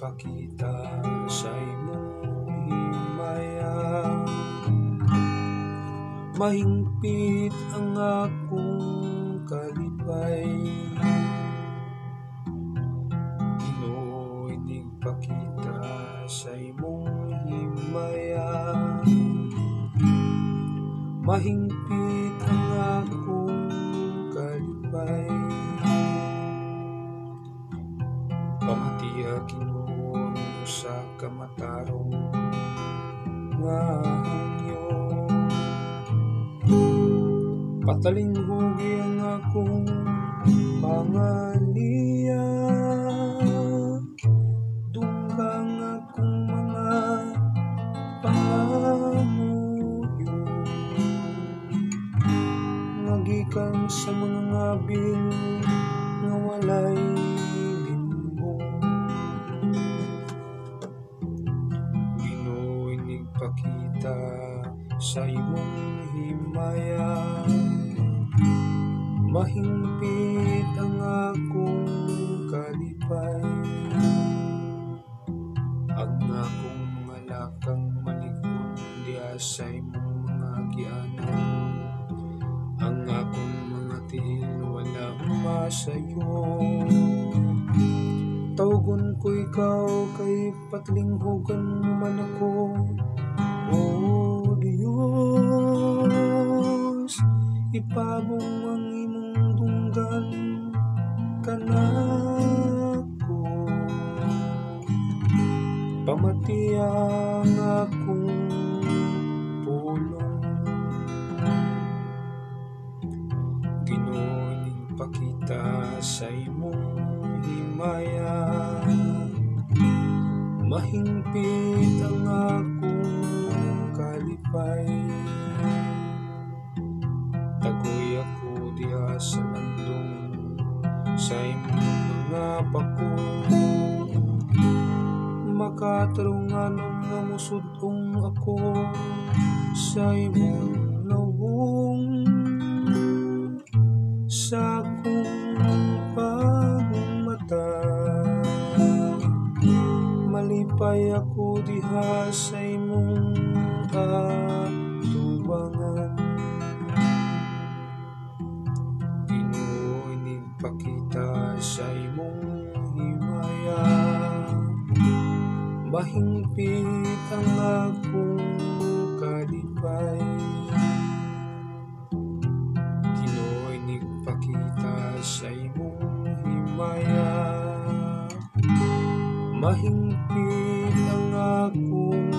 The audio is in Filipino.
nagpakita sa imong himaya. Mahingpit ang akong kalipay, Ginoo nagpakita sa imong himaya. Mahingpit ang akong kalipay, pamatiya Ginoo ang usa ka matarong nga hangyo. Patalinghugi ang akong pangaliya, dunggang akong mga pangamuyo, magikan sa mga ngabil nga walay limbong. Ginoo nagpakita sa imong himaya. Mahingpit ang akong kalipay, ang akong mga lakang malikot diha sa imong mga gianan. Ang akong mga tiil wala masayo, tawgon ko ikaw kay patlinghugan mo man ako. O Diyos, ipabong ang imong dunggan kanako, pamatiya ang akong pulong. Ginoo nagpakita sa imong himaya. Mahingpit ang akong kalipay, tagoy ako diha sa landong sa imong mga bako. Makatarunganon nga musudong ako sa imong lawong, sa akong bagong mata. Malipay ako diha sa imong atubangan. Ginoo nagpakita sa imong himaya. Mahingpit ang akong kalipay, Ginoo nagpakita sa imong himaya. Mahingpit ang akong